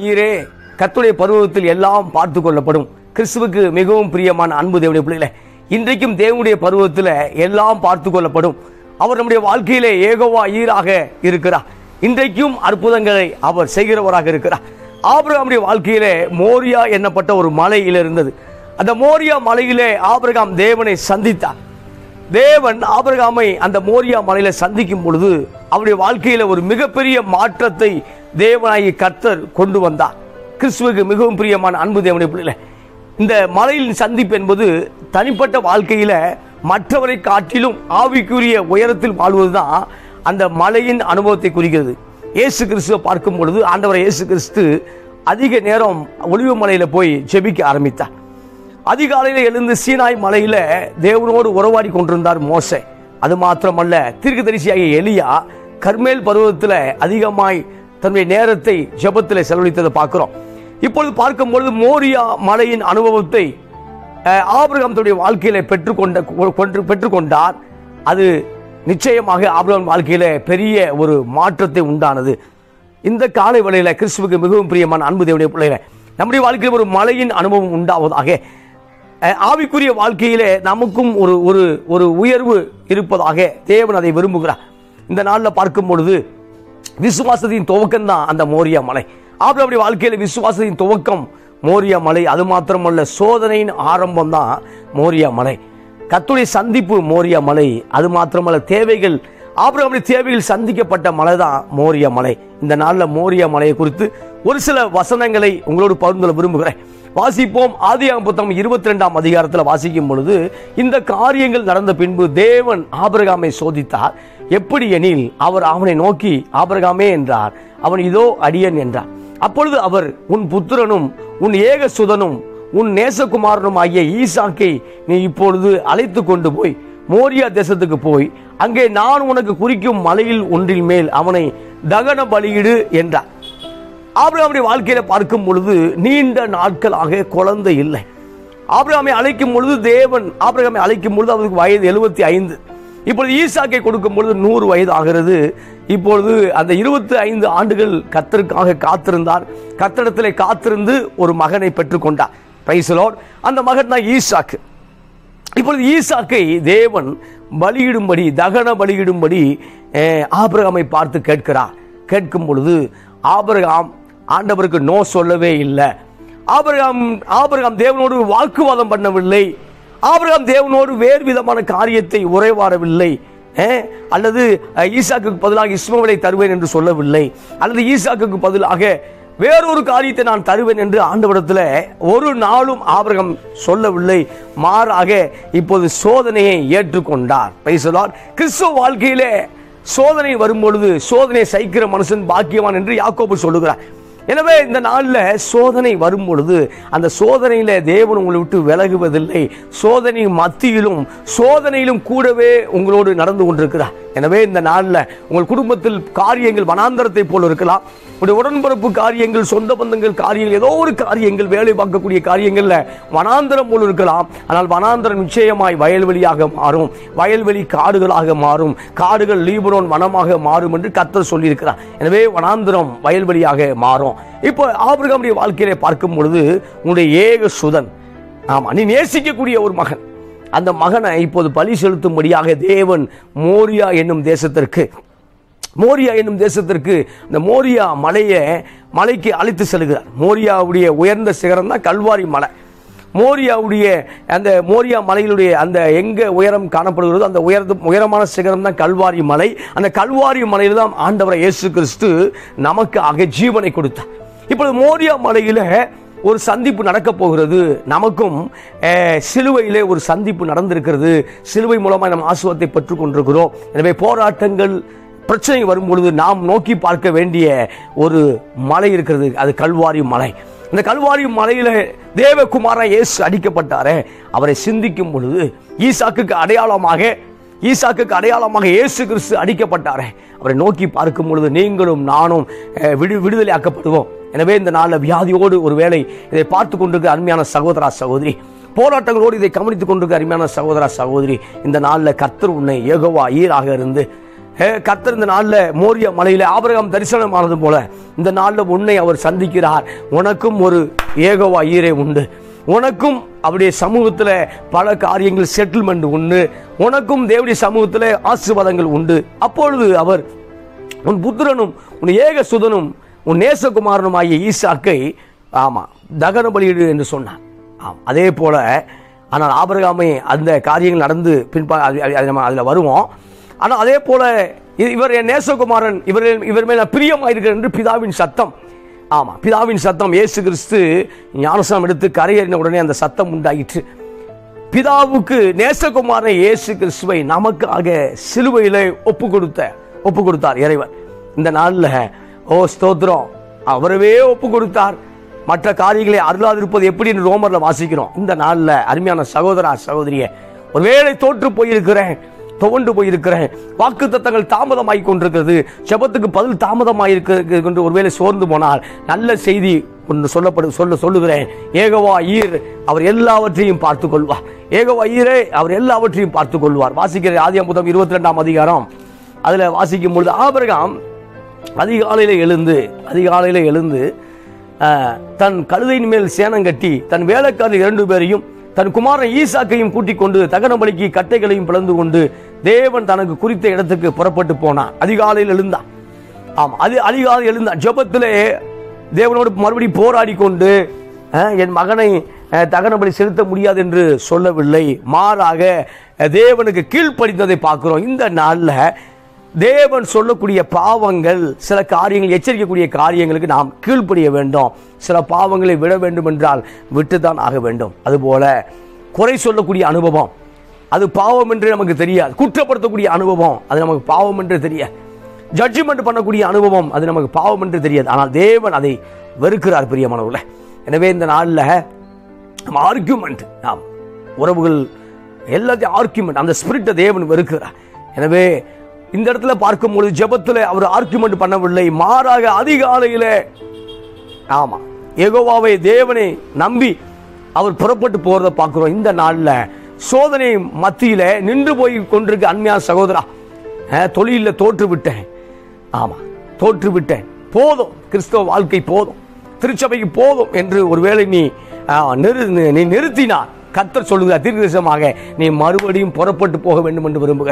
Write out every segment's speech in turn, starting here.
ஈரே கர்த்தருடைய பருவத்தில் எல்லாம் பார்த்து கொள்ளப்படும். கிறிஸ்துவுக்கு மிகவும் பிரியமான அன்பு தேவனுடைய பிள்ளைகளே, இன்றைக்கும் தேவனுடைய பருவத்தில் எல்லாம் பார்த்து கொள்ளப்படும். அவர் நம்முடைய வாழ்க்கையிலே யெகோவா ஈராக இருக்கிறார். இன்றைக்கும் அற்புதங்களை அவர் செய்கிறவராக இருக்கிறார். ஆபிரகாமுடைய வாழ்க்கையிலே மோரியா என்னப்பட்ட ஒரு மலையில் இருந்தது. அந்த மோரியா மலையிலே ஆபிரகாம் தேவனை சந்தித்தார். தேவன் ஆபிரகாமை அந்த மோரியா மலையில சந்திக்கும் பொழுது அவருடைய வாழ்க்கையில ஒரு மிகப்பெரிய மாற்றத்தை தேவனாகிய கர்த்தர் கொண்டு வந்தார். கிறிஸ்துவுக்கு மிகவும் பிரியமான அன்பு தேவனுடைய பிள்ளைகளே, இந்த மலையின் சந்திப்பு என்பது தனிப்பட்ட வாழ்க்கையில மற்றவரை காட்டிலும் ஆவிக்குரிய உயரத்தில் வாழ்வதுதான் அந்த மலையின் அனுபவத்தை குறிக்கிறது. இயேசு கிறிஸ்துவை பார்க்கும் பொழுது ஆண்டவர் இயேசு கிறிஸ்து அதிக நேரம் ஒலிவ மலையில போய் ஜெபிக்க ஆரம்பித்தார். அதிகாலையில் எழுந்து சீனாய் மலையில தேவனோடு உறவாடி கொண்டிருந்தார் மோசே. அது மாத்திரமல்ல, தீர்க்கதரிசியாகிய எலியா கர்மேல் பருவத்தில் அதிகமாய் தன்னுடைய நேரத்தை ஜெபத்தில் செலவழித்ததை பார்க்கிறோம். இப்பொழுது பார்க்கும்பொழுது மோரியா மலையின் அனுபவத்தை ஆபிரகாம் தன்னுடைய வாழ்க்கையில பெற்றுக்கொண்டார். அது நிச்சயமாக ஆபிரகாம் வாழ்க்கையில பெரிய ஒரு மாற்றத்தை உண்டானது. இந்த காலை வேளையில கிறிஸ்துவுக்கு மிகவும் பிரியமான அன்பு தேவனுடைய பிள்ளைகளே, நம்முடைய வாழ்க்கையில் ஒரு மலையின் அனுபவம் உண்டாவதாக. ஆவிக்குரிய வாழ்க்கையிலே நமக்கும் ஒரு உயர்வு இருப்பதாக தேவன் அதை விரும்புகிறார். இந்த நாளில் பார்க்கும் பொழுது விசுவாசத்தின் துவக்கம் தான் அந்த மோரியா மலை. ஆபிரகாமுடைய வாழ்க்கையில விசுவாசத்தின் துவக்கம் மோரியா மலை. அது மாத்திரமல்ல, சோதனையின் ஆரம்பம் தான் மோரியா மலை. கர்த்தருடைய சந்திப்பு மோரியா மலை. அது மாத்திரமல்ல, தேவைகள் ஆபிரகாமுடைய தேவைகள் சந்திக்கப்பட்ட மலை தான் மோரியா மலை. இந்த நாளில் மோரியா மலையை குறித்து ஒரு சில வசனங்களை உங்களோடு பகிர்ந்து கொள்ள விரும்புகிறேன். வாசிப்போம். ஆதியாகமம் புத்தகம் 22ஆம் அதிகாரத்தில் வாசிக்கும் பொழுது, இந்த காரியங்கள் நடந்த பின்பு தேவன் ஆபிரகாமை சோதித்தார். எப்படி எனில், அவர் அவனை நோக்கி ஆபிரகாமே என்றார். அவன் இதோ அடியேன் என்றார். அப்பொழுது அவர், உன் புத்திரனும் உன் ஏக சுதனும் உன் நேசகுமாரனும் ஆகிய ஈசாக்கை நீ இப்பொழுது அழைத்து கொண்டு போய் மோரியா தேசத்துக்கு போய் அங்கே நான் உனக்கு குறிக்கும் மலையில் ஒன்றில் மேல் அவனை தகன பலியிடு என்றார். ஆபிரகாமுடைய வாழ்க்கையில பார்க்கும் பொழுது நீண்ட நாட்களாக குழந்தை இல்லை. ஆபிரகாமை அழைக்கும் பொழுது தேவன் ஆபிரகாமை அழைக்கும் பொழுது அவருக்கு வயது 75. இப்பொழுது ஈசாக்கை கொடுக்கும் பொழுது 100 வயது ஆகிறது. இப்பொழுது அந்த 25 ஆண்டுகள் கர்த்தருக்காக காத்திருந்தார். கர்த்தரிடத்திலே காத்திருந்து ஒரு மகனை பெற்றுக்கொண்டார். Price the Lord. அந்த மகன் தான் ஈசாக்கு. இப்பொழுது ஈசாக்கை தேவன் பலியிடும்படி, தகன பலியிடும்படி ஆபிரகாமை பார்த்து கேட்கிறார். கேட்கும் பொழுது ஆபிரகாம் ஆண்டவருக்கு நோ சொல்லவே இல்லை. ஆபிரகாம் தேவனோடு வாக்குவாதம் பண்ணவில்லை. ஆபிரகாம் தேவனோடு வேறு விதமான காரியத்தை உரைவாடவில்லை. அல்லது ஈசாக்கு பதிலாக இஸ்மவேலை தருவேன் என்று சொல்லவில்லை. அல்லது ஈசாக்கு பதிலாக வேறொரு காரியத்தை நான் தருவேன் என்று ஆண்டவரிடத்தில் ஒரு நாளும் ஆபிரகாம் சொல்லவில்லை. மாறாக இப்போது சோதனையை ஏற்றுக்கொண்டார். Price the Lord. கிறிஸ்துவ வாழ்க்கையிலே சோதனை வரும்பொழுது சோதனை சகிக்கிற மனுஷன் பாக்கியவான் என்று யாக்கோபு சொல்லுகிறார். எனவே இந்த நாளில் சோதனை வரும் பொழுது அந்த சோதனையில தேவன் உங்களை விட்டு விலகுவதில்லை. சோதனை மத்தியிலும் சோதனையிலும் கூடவே உங்களோடு நடந்து கொண்டிருக்கிறார். எனவே இந்த நாளில் உங்கள் குடும்பத்தில் காரியங்கள் வனாந்தரத்தை போல இருக்கலாம். உடைய உடன்பிறப்பு காரியங்கள், சொந்த பந்தங்கள் காரியங்கள், ஏதோ ஒரு காரியங்கள், வேலை பார்க்கக்கூடிய காரியங்கள்ல வனாந்தரம் போல இருக்கலாம். ஆனால் வனாந்தரம் நிச்சயமாய் வயல்வெளியாக மாறும். வயல்வெளி காடுகளாக மாறும். காடுகள் லீபனோன் வனமாக மாறும் என்று கர்த்தர் சொல்லியிருக்கிறார். எனவே வனாந்தரம் வயல்வெளியாக மாறும். இப்போ ஆபிரகாமுடைய வாழ்க்கையிலே பார்க்கும் பொழுது உன்னுடைய ஏக சுதன், ஆமா, நீ நேசிக்கக்கூடிய ஒரு மகன், அந்த மகனை இப்போது பலி செலுத்தும்படியாக தேவன் மோரியா என்னும் தேசத்திற்கு இந்த மோரியா மலைக்கு அழைத்து செல்கிறார். மோரியாவுடைய உயர்ந்த சிகரம் தான் கல்வாரி மலை. மோரியாவுடைய அந்த மோரியா மலையிலுடைய அந்த எங்க உயரம் காணப்படுகிறதோ அந்த உயரமான சிகரம் தான் கல்வாரி மலை. அந்த கல்வாரி மலையில் தான் ஆண்டவர் இயேசு கிறிஸ்து நமக்கு ஜீவனை கொடுத்தார். இப்பொழுது மோரியா மலையில ஒரு சந்திப்பு நடக்க போகிறது. நமக்கும் சிலுவையிலே ஒரு சந்திப்பு நடந்திருக்கிறது. சிலுவை மூலமாக நம்ம ஆசீர்வாதத்தை பெற்றுக் கொண்டிருக்கிறோம். எனவே போராட்டங்கள், பிரச்சனை வரும்பொழுது நாம் நோக்கி பார்க்க வேண்டிய ஒரு மலை இருக்கிறது. அது கல்வாரி மலை. இந்த கல்வாரி மலையில தேவகுமாரா இயேசு அடிக்கப்பட்டாரே, அவரை சிந்திக்கும் பொழுது ஈசாக்குக்கு அடையாளமாக இயேசு கிறிஸ்து அடிக்கப்பட்டாரே, அவரை நோக்கி பார்க்கும் பொழுது நீங்களும் நானும் விடுதலை ஆக்கப்படுவோம். எனவே இந்த நாளில் வியாதியோடு ஒருவேளை இதை பார்த்து கொண்டிருக்கிற அருமையான சகோதரா சகோதரி, போராட்டங்களோடு இதை கவனித்துக் கொண்டிருக்கிற அருமையான சகோதரா சகோதரி, இந்த நாளில் கர்த்தர் உன்னை யெகோவா ஈராக இருந்து கர்த்தர் இந்த நாள்ல மோரியா மலையில ஆபிரகாம் தரிசனமானது போல இந்த நாள்ல உன்னை அவர் சந்திக்கிறார். உனக்கும் ஒரு யெகோவா ஈரே உண்டு. உனக்கும் அவருடைய சமூகத்தில் பல காரியங்கள் செட்டில்மெண்ட் உண்டு. உனக்கும் தேவனுடைய சமூகத்தில் ஆசீர்வாதங்கள் உண்டு. அப்பொழுது அவர் உன் புத்திரனும் உன் ஏக சுதனும் உன் நேசகுமாரனும் ஆகிய ஈசாக்கை தகன பலியிடு என்று சொன்னார். அதே போல ஆனால் ஆபிரகாமை அந்த காரியங்கள் நடந்து அதில் வருவோம். ஆனால் அதே போல இவர் என் நேசகுமாரன், இவர் மேல் பிரியமாயிருக்கிறார் என்று பிதாவின் சத்தம். பிதாவின் சத்தம். இயேசு கிறிஸ்து ஞானஸ்நானம் எடுத்து கரையேறின உடனே அந்த சத்தம் உண்டாயிற்று. பிதாவுக்கு நேசகுமாரன் இயேசு கிறிஸ்துவை நமக்காக சிலுவையிலே ஒப்பு கொடுத்தார் இறைவன். இந்த நாள்ல ஸ்தோத்திரம், அவரவே ஒப்பு கொடுத்தார். மற்ற காரியங்களை அருளாதிருப்பது எப்படி என்று ரோமர்ல வாசிக்கிறோம். இந்த நாள்ல அருமையான சகோதரா சகோதரிய, ஒருவேளை தோற்று போயிருக்கிறேன், துவண்டு போயிருக்கிறேன், வாக்கு தத்தங்கள் தாமதமாகி கொண்டிருக்கிறது, ஜெபத்துக்கு பதில் தாமதமாயிருக்கிறது என்று ஒருவேளை சோர்ந்து போனால் நல்ல செய்தி ஒன்று சொல்லுகிறேன். யெகோவா ஈர் அவர் எல்லாவற்றையும் பார்த்துக் கொள்வார். யெகோவா ஈரே அவர் எல்லாவற்றையும் பார்த்துக் கொள்வார். வாசிக்கிற ஆதியாகமம் 22ஆம் அதிகாரம் அதுல வாசிக்கும் பொழுது ஆபிரகாம் அதிகாலையில எழுந்து தன் கழுதையின் மேல் சேனம் கட்டி தன் வேலைக்காரர் 2 பேரையும் தன் குமாரன் ஈசாக்கையும் கூட்டிக் கொண்டு தகன பலிக்கு கட்டைகளையும் பிளந்து கொண்டு தேவன் தனக்கு குறித்த இடத்துக்கு புறப்பட்டு போனான். அதிகாலையில் எழுந்தான். அதிகாலை எழுந்தான். ஜெபத்திலே தேவனோடு மறுபடியும் போராடி கொண்டு என் மகனை தகன பலி செலுத்த முடியாது என்று சொல்லவில்லை, மாறாக தேவனுக்கு கீழ்ப்படிந்ததை பார்க்கிறோம். இந்த நாள்ல தேவன் சொல்லக்கூடிய பாவங்கள், சில காரியங்கள், எச்சரிக்கக்கூடிய காரியங்களுக்கு நாம் கீழ்ப்படிய வேண்டும். சில பாவங்களை விட வேண்டும் என்றால் விட்டுதான் ஆக வேண்டும். அதுபோல குறை சொல்லக்கூடிய அனுபவம், அது பாவம் என்று நமக்கு தெரியாது. குற்றப்படுத்தக்கூடிய அனுபவம், அது நமக்கு பாவம் என்று தெரியாது. ஜட்ஜ்மெண்ட் பண்ணக்கூடிய அனுபவம், அது நமக்கு பாவம் என்று தெரியாது. ஆனால் தேவன் அதை வெறுக்கிறார் பிரியமானவர்களே. எனவே இந்த நாளில் ஆர்கியூமெண்ட், உறவுகள் எல்லாத்தையும் ஆர்கியூமெண்ட், அந்த ஸ்பிரிட்டை தேவன் வெறுக்கிறார். எனவே இந்த இடத்துல பார்க்கும்போது ஜெபத்தில் அவர் ஆர்கியூமெண்ட் பண்ணவில்லை, மாறாக அதிகாலையில் யெகோவாவை தேவனை நம்பி அவர் புறப்பட்டு போறதை பார்க்கிறோம். இந்த நாளில் சோதனை மத்தியில நின்று போய் கொண்டிருக்க அன்மையான சகோதரா, தொழிலில் தோற்றுவிட்டேன், போதும், கிறிஸ்தவ வாழ்க்கை போதும், திருச்சபைக்கு போதும் என்று ஒருவேளை நீ நிறுத்தினார், கர்த்தர் சொல்லுகிறார் தீர்க்கதரிசனமாக நீ மறுபடியும் புறப்பட்டு போக வேண்டும் என்று விரும்புக.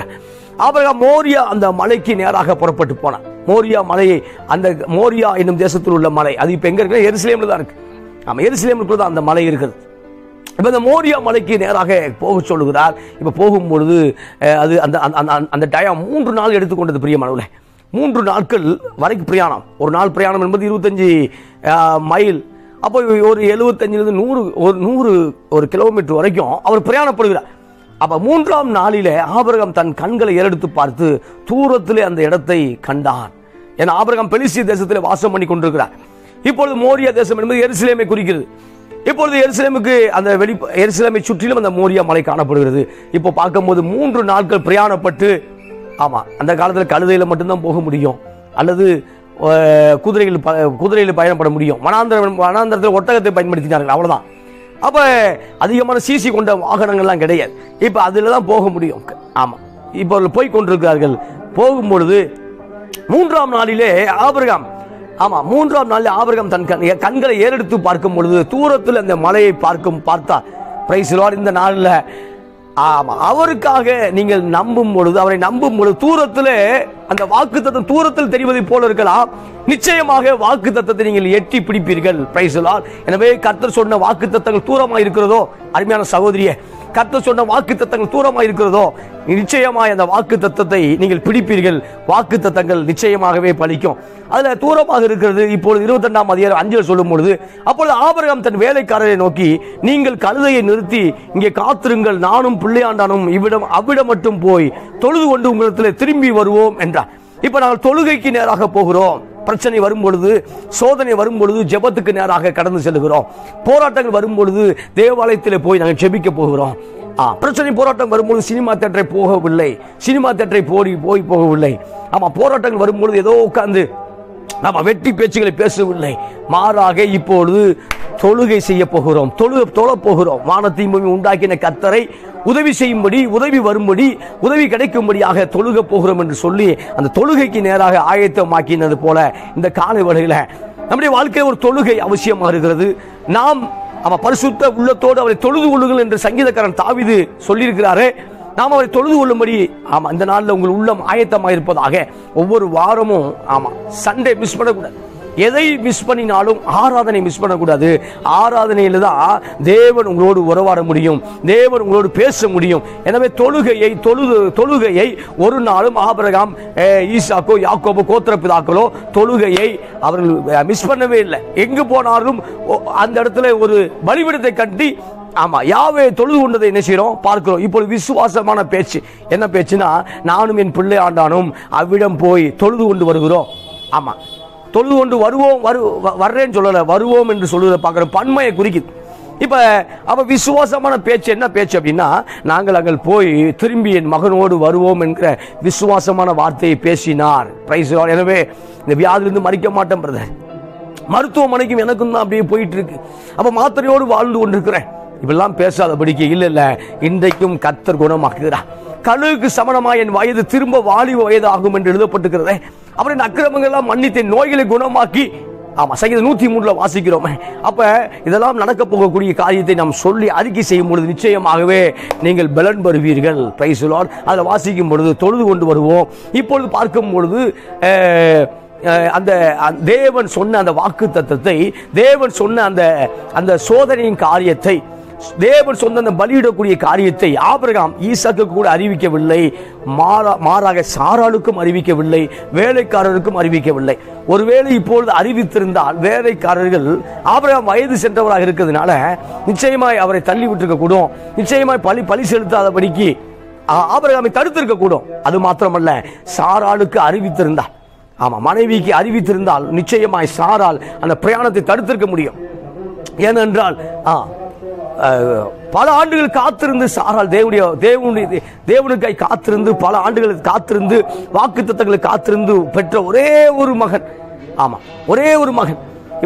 ஆபிரகாம் மோரியா அந்த மலைக்கு நேராக புறப்பட்டு போனான். மோரியா மலையை, அந்த மோரியா என்னும் தேசத்தில் உள்ள மலை, அது இப்ப எங்க இருக்கு? எருசலேம்ல தான் இருக்கு. எருசலேமுக்குள்ள தான் அந்த மலை இருக்குது. இப்ப இந்த மோரியா மலைக்கு நேராக போக சொல்லுகிறார். இப்ப போகும்பொழுது அது அந்த டயம் 3 நாள் எடுத்துக்கொண்டது பிரியமானவர்களே. 3 நாட்கள் வரைக்கும் பிரயாணம். ஒரு நாள் பிரயாணம் என்பது 25 மைல். அப்போ ஒரு 75 100 கிலோமீட்டர் வரைக்கும் அவர் பிரயாணப்படுகிறார். அப்ப 3ஆம் நாளிலே ஆபிரகாம் தன் கண்களை ஏறெடுத்து பார்த்து தூரத்திலே அந்த இடத்தை கண்டான். ஏன்னா ஆபிரகாம் பெலிஸ்திய தேசத்திலே வாசம் பண்ணி கொண்டிருக்கிறார். இப்பொழுது மோரியா தேசம் என்பது எருசலேமை குறிக்கிறது. இப்பொழுது எருசலேமை சுற்றிலும் அந்த மோரியா மலை காணப்படுகிறது. இப்போ பார்க்கும்போது 3 நாட்கள் பிரயாணப்பட்டு, அந்த காலத்தில் கழுதையில மட்டும்தான் போக முடியும், அல்லது குதிரையில் பயணப்பட முடியும். வனாந்தரத்தில் ஒட்டகத்தை பயன்படுத்தினார்கள், அவ்வளவுதான். அப்ப அதிகமான சிசி கொண்ட வாகனங்கள்லாம் கிடையாது. இப்ப அதுல தான் போக முடியும். இப்ப போய் கொண்டிருக்கிறார்கள். போகும்பொழுது 3ஆம் நாளிலே ஆபிரகாம் 3ஆம் நாளில் ஆபிரகாம் தன் கண்களை ஏறெடுத்து பார்க்கும் பொழுது தூரத்தில் அந்த மலையை பார்த்தார். Praise Lord. இந்த நாளில் அவருக்காக நீங்கள் நம்பும் பொழுது, அவரை நம்பும் பொழுது தூரத்தில் அந்த வாக்கு தத்தம் தூரத்தில் தெரிவதை போல இருக்கலாம், நிச்சயமாக வாக்கு தத்தத்தை நீங்கள் எட்டி பிடிப்பீர்கள். Price the Lord. எனவே கர்த்தர் சொன்ன வாக்கு தத்தங்கள் தூரமாக இருக்கிறதோ, அருமையான சகோதரியே, கர்த்தர் சொன்ன வாக்கு தத்தங்கள் தூரமாக இருக்கிறதோ, நிச்சயமாக அந்த வாக்கு தத்தத்தை நீங்கள் பிடிப்பீர்கள். வாக்கு தத்தங்கள் நிச்சயமாகவே பலிக்கும். அதுல தூரமாக இருக்கிறது. இப்பொழுது 22ஆம் அதிகாரம் 5 சொல்லும் பொழுது, அப்பொழுது ஆபிரகாம் தன் வேலைக்காரரை நோக்கி, நீங்கள் கழுதையை நிறுத்தி இங்கே காத்திருங்கள், நானும் பிள்ளையாண்டானும் அவ்விடம் மட்டும் போய் தொழுது கொண்டு உங்களிடத்தில் திரும்பி வருவோம் என்றார். இப்ப நாங்கள் தொழுகைக்கு நேராக போகிறோம். பிரச்சனை வரும் பொழுது, சோதனை வரும் பொழுது ஜெபத்துக்கு நேராக கடந்து செல்கிறோம். போராட்டங்கள் வரும் பொழுது தேவாலயத்தில் போய் நாங்கள் ஜெபிக்க போகிறோம். பிரச்சனை போராட்டம் வரும்போது சினிமா தியேட்டரை போகவில்லை, சினிமா தியேட்டரை போகவில்லை. போராட்டங்கள் வரும்பொழுது ஏதோ உட்கார்ந்து வெட்டி பேச்சுகளை பேசவில்லை, மாறாக இப்பொழுது தொழுகை செய்ய போகிறோம், தொழ போகிறோம். வானத்தையும் பூமி உண்டாக்கின கர்த்தரை உதவி செய்யும்படி, உதவி வரும்படி, உதவி கிடைக்கும்படியாக தொழுக போகிறோம் என்று சொல்லி அந்த தொழுகைக்கு நேராக ஆயத்தமாக்கினது போல இந்த காலை வேளையில நம்முடைய வாழ்க்கையில் ஒரு தொழுகை அவசியமாக இருக்கிறது. நாம் பரிசுத்த உள்ளத்தோடு அவரை தொழுது கொள்ளுங்கள் என்று சங்கீதக்காரன் தாவீது சொல்லியிருக்கிறாரே, நாம் அவரை தொழுது கொள்ளும்படி இந்த நாளில் உங்கள் உள்ளம் ஆயத்தமாக இருப்பதாக. ஒவ்வொரு வாரமும் சண்டே மிஸ் பண்ணக்கூடாது. எதை மிஸ் பண்ணினாலும் ஆராதனை மிஸ் பண்ணக்கூடாது. ஆராதனையில் தான் தேவன் உங்களோடு உறவாட முடியும், தேவன் உங்களோடு பேச முடியும். எனவே தொழுகையை ஒரு நாளும் ஆபிரகாம், ஈசாக்கோ, யாக்கோபோ கோத்திர பிதாக்களோ தொழுகையை அவர்கள் மிஸ் பண்ணவே இல்லை. எங்கு போனாலும் அந்த இடத்துல ஒரு பலிபீடத்தை கட்டி யாவே தொழுது கொண்டதை என்ன செய்யறோம் பார்க்கிறோம். இப்பொழுது விசுவாசமான பேச்சு என்ன பேச்சுன்னா, நானும் என் பிள்ளை ஆண்டானும் அவ்விடம் போய் தொழுது கொண்டு வருகிறோம். தொழுது கொண்டு வருவோம், வர்றேன்னு சொல்லல, வருவோம் என்று சொல்லுவதை பார்க்கிற பன்மையை குறிக்குது. இப்ப விசுவாசமான பேச்சு என்ன பேச்சு அப்படின்னா, நாங்கள் அங்கே போய் திரும்பி என் மகனோடு வருவோம் என்கிற விசுவாசமான வார்த்தையை பேசினார். Price the Lord. எனவே இந்த வியாதிலிருந்து மறிக்க மாட்டேன் பிரதர், மருத்துவமனைக்கும் எனக்கும் தான் அப்படியே போயிட்டு இருக்கு, அப்ப மாத்திரையோடு வாழ்ந்து கொண்டிருக்கிறேன், இப்பெல்லாம் பேசாதபடிக்கு இல்ல, இன்றைக்கும் கர்த்தர் குணமாக்குகிறார். கழுகுக்கு சமணமாய் என் வயது திரும்ப வாலிப வயது ஆகும் என்று எழுதப்பட்டிருக்கிறதே. அவரின் அக்கிரமங்கள் எல்லாம் மன்னித்து நோய்களை குணமாக்கி, சங்கீதம் 103 வாசிக்கிறோம். அப்ப இதெல்லாம் நடக்க போகக்கூடிய காரியத்தை நாம் சொல்லி அறிக்கை செய்யும் பொழுது நிச்சயமாகவே நீங்கள் பலன் பெறுவீர்கள். Price the Lord. அதை வாசிக்கும் பொழுது தொழுது கொண்டு வருவோம். இப்பொழுது பார்க்கும் பொழுது அந்த தேவன் சொன்ன அந்த வாக்கு தத்தத்தை, தேவன் சொன்ன அந்த சோதனையின் காரியத்தை, தேவன் சொன்ன அந்த பலியிடக்கூடிய காரியத்தை ஆபிரகாம் ஈசாக்கு கூட அறிவிக்கவில்லை, மாறாக சாராளுக்கும் அறிவிக்கவில்லை, வேலைக்காரருக்கும் அறிவிக்கவில்லை. ஒருவேளை இப்பொழுது அறிவித்திருந்தால் வேலைக்காரர்கள் ஆபிரகாம் வயது சென்றவராக இருக்கிறதுனால நிச்சயமாய் அவரை தள்ளி விட்டுருக்க கூடும், நிச்சயமாய் பலி செலுத்தாதபடிக்கு ஆபிரகாமை தடுத்திருக்க கூடும். அது மாத்திரமல்ல, சாராளுக்கு அறிவித்திருந்தார், மனைவிக்கு அறிவித்திருந்தால் நிச்சயமாய் சாரால் அந்த பிரயாணத்தை தடுத்திருக்க முடியும். ஏனென்றால் பல ஆண்டுகள் காத்திருந்து சாரால் தேவனுக்காய் காத்திருந்து, பல ஆண்டுகள் காத்திருந்து, வாக்குத்தத்தங்களை காத்திருந்து பெற்ற ஒரே ஒரு மகன். ஒரே ஒரு மகன்.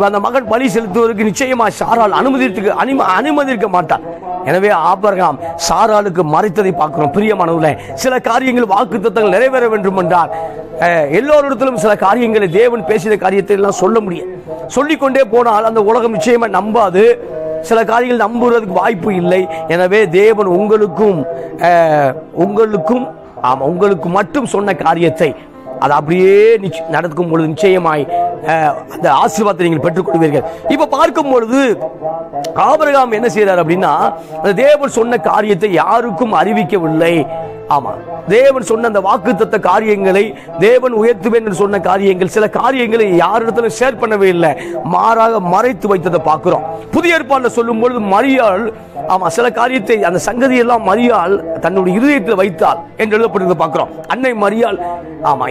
அந்த மகன் பலி செலுத்துவதற்கு நிச்சயமா சாரால் அனுமதிக்க மாட்டார். எனவே ஆபிரகாம் சாராளுக்கு மறைத்ததை பார்க்கிறோம். பிரியமானவர்களே, சில காரியங்கள் வாக்குத்தத்தங்கள் நிறைவேற வேண்டும் என்றால் எல்லோரிடத்திலும் சில காரியங்களை தேவன் பேசிய காரியத்தை எல்லாம் சொல்ல முடியும். சொல்லிக்கொண்டே போனால் அந்த உலகம் நிச்சயமா நம்பாது, சில காரியங்கள் நம்புவதற்கு வாய்ப்பு இல்லை. எனவே தேவன் உங்களுக்கு மட்டும் சொன்ன காரியத்தை அது அப்படியே நடக்கும் பொழுது நிச்சயமாய் அந்த ஆசீர்வாதத்தை நீங்கள் பெற்றுக் கொள்வீர்கள். இப்ப பார்க்கும் பொழுது ஆபிரகாம் என்ன செய்றார் அப்படின்னா, தேவன் சொன்ன காரியத்தை யாருக்கும் அறிவிக்கவில்லை. தேவன் சொன்ன அந்த வாக்குத்தத்த காரியங்களை, தேவன் உயர்த்துவேன் என்று சொன்ன காரியங்கள், சில காரியங்களை யாரிடத்திலும் ஷேர் பண்ணவே இல்லை, மாறாக மறைத்து வைத்ததை பார்க்கிறோம். புதிய ஏற்பாட்டில் சொல்லும் பொழுது மரியாள் சில காரியத்தை, அந்த சங்கதியெல்லாம் மரியாள் தன்னுடைய இருதயத்தில் வைத்தாள் என்று எழுதப்பட்டதை பார்க்கிறோம். அன்னை மரியாள்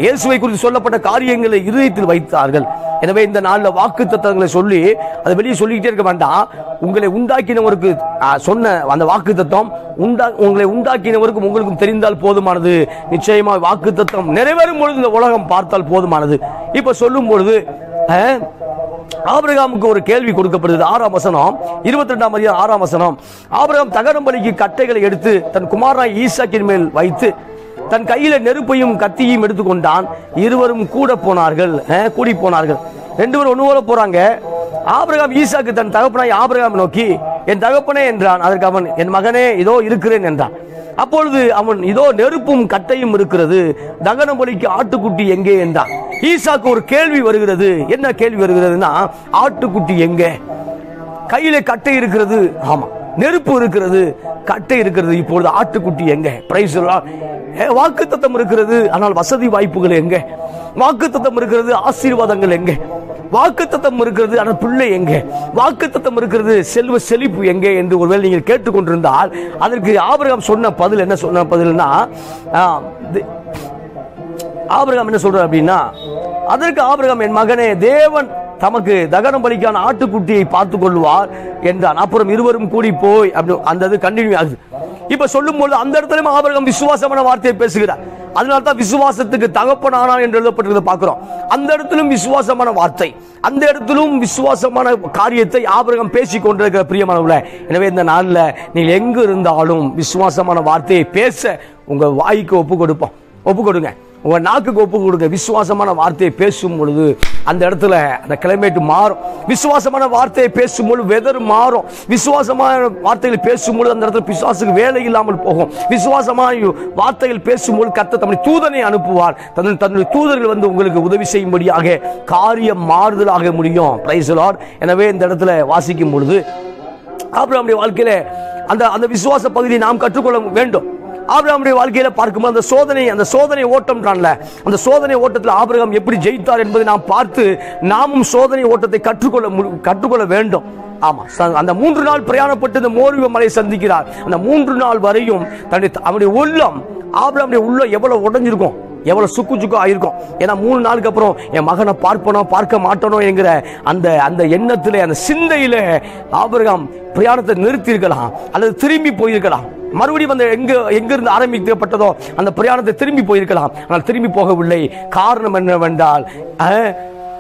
இயேசுவை குறித்து சொல்லப்பட்ட காரியங்களை இருதயத்தில் வைத்தார்கள். எனவே இந்த நாளில் வாக்கு தத்தங்களை சொல்லி அதை வெளியே சொல்லிக்கிட்டே இருக்க வேண்டாம். உங்களை உண்டாக்கினவருக்கு சொன்ன அந்த வாக்கு தத்தம் உங்களை உண்டாக்கினவருக்கும் உங்களுக்கும் தெரிந்தால் போதுமானது. நிச்சயமாக வாக்கு தத்தம் நிறைவேறும் பொழுது இந்த உலகம் பார்த்தால் போதுமானது. இப்ப சொல்லும் பொழுது ஆபிரகாமுக்கு ஒரு கேள்வி கொடுக்கப்படுது. 6ஆம் வசனம், 22ஆம் அதிகாரம் 6ஆம் வசனம். ஆபிரகாம் தகனம் பலிக்கு கட்டைகளை எடுத்து தன் குமாரனாய் ஈசாக்கின் மேல் வைத்து தன் கையில நெருப்பையும் கத்தியையும் எடுத்துக்கொண்டான். இருவரும் கூடி போனார்கள். 2 பேரும் ஒண்ணு போல போறாங்க. ஆபிரகாம் ஈசாக்கு தன் தகப்பனாய் ஆபிரகாம் நோக்கி, என் தகப்பனே என்றான். அதற்கு அவன், என் மகனே இதோ இருக்கிறேன் என்றான். அப்பொழுது அவன், இதோ நெருப்பும் கட்டையும் இருக்கிறது, தகன பலிக்கு ஆட்டுக்குட்டி எங்கே என்றான். ஈசாக்கு ஒரு கேள்வி வருகிறது. என்ன கேள்வி வருகிறதுனா, ஆட்டுக்குட்டி எங்கே? கையில கட்டை இருக்கிறது, நெருப்பு இருக்கிறது, கட்டை இருக்கிறது, இப்பொழுது ஆட்டுக்குட்டி எங்க? Price the Lord. வாக்குத்தத்தம் இருக்கிறது, ஆனால் வசதி வாய்ப்புகள் எங்க? வாக்குத்தத்தம் இருக்கிறது, ஆசீர்வாதங்கள் எங்க? வாக்குத்தத்தம் இருக்கிறது, ஆனால் பிள்ளை எங்கே? வாக்குத்தத்தம் இருக்கிறது, செல்வ செழிப்பு எங்கே என்று ஒருவேளை நீங்கள் கேட்டுக்கொண்டிருந்தால் அதற்கு ஆபிரகாம் சொன்ன பதில் என்ன? சொன்ன பதில்னா, ஆபிரகாம் என்ன சொல்றார் அப்படின்னா, அதற்கு ஆபிரகாம், என் மகனே, தேவன் தமக்கு தகனம் பலிக்கான ஆட்டுக்குட்டியை பார்த்துக் கொள்வார் என்றான். அப்புறம் இருவரும் கூடி போய் அப்படி அந்த கண்டினியூ ஆகுது. இப்ப சொல்லும் பொழுது அந்த இடத்துல ஆபிரகாம் விசுவாசமான வார்த்தையை பேசுகிறார். அதனால்தான் விசுவாசத்துக்கு தகப்பனானான் என்று எழுதப்பட்டிருக்கிறத பார்க்கிறோம். அந்த இடத்திலும் விசுவாசமான வார்த்தை, அந்த இடத்திலும் விசுவாசமான காரியத்தை ஆபிரகாம் பேசிக் கொண்டிருக்கிற பிரியமானவர்களே. எனவே இந்த நாள்ல நீங்கள் எங்கு இருந்தாலும் விசுவாசமான வார்த்தையை பேச உங்க வாய்க்கு ஒப்பு கொடுங்க, உங்க நாக்குக்கு ஒப்பு கொடுங்க. விசுவாசமான வார்த்தையை பேசும் பொழுது அந்த இடத்துல அந்த கிளைமேட் மாறும். விசுவாசமான வார்த்தையை பேசும்போது வெதர் மாறும். விசுவாசமான வார்த்தைகள் பேசும்போது அந்த இடத்துல பிசாசுக்கு வேலை இல்லாமல் போகும். விசுவாசமான வார்த்தைகள் பேசும்போது கர்த்தர் தம்முடைய தூதனை அனுப்புவார். தன்னுடைய தூதர்கள் வந்து உங்களுக்கு உதவி செய்யும்படியாக காரியம் மாறுதலாக முடியும். Price the Lord. எனவே இந்த இடத்துல வாசிக்கும் பொழுது ஆபிரகாமுடைய வாழ்க்கையில அந்த விசுவாச பகுதியை நாம் கற்றுக்கொள்ள வேண்டும். ஆபிரகாமுடைய வாழ்க்கையில பார்க்கும்போது அந்த சோதனை ஓட்டம் அந்த சோதனை ஓட்டத்தில் ஆபிரகாம் எப்படி ஜெயித்தார் என்பதை நாம் பார்த்து நாமும் சோதனை ஓட்டத்தை கற்றுக்கொள்ள வேண்டும். ஆமா, அந்த 3 நாள் பிரயாணப்பட்டு இந்த மோரியா மலையை சந்திக்கிறார். அந்த 3 நாள் வரையும் அவனுடைய உள்ளம், ஆபிரகாமுடைய உள்ளம் எவ்வளவு உடைஞ்சிருக்கும், எவ்வளவு சுக்கு ஆயிருக்கும். ஏன்னா 3 நாளுக்கு அப்புறம் என் மகனை பார்க்க மாட்டனோ என்கிற அந்த எண்ணத்திலே, அந்த சிந்தையிலே ஆபிரகாம் பிரயாணத்தை நிறுத்தி இருக்கலாம் அல்லது திரும்பி போயிருக்கலாம். மறுபடியும் அந்த எங்கிருந்து ஆரம்பிக்கப்பட்டதோ அந்த பிரயாணத்தை திரும்பி போயிருக்கலாம். ஆனால் திரும்பி போகவில்லை. காரணம் என்னவென்றால்,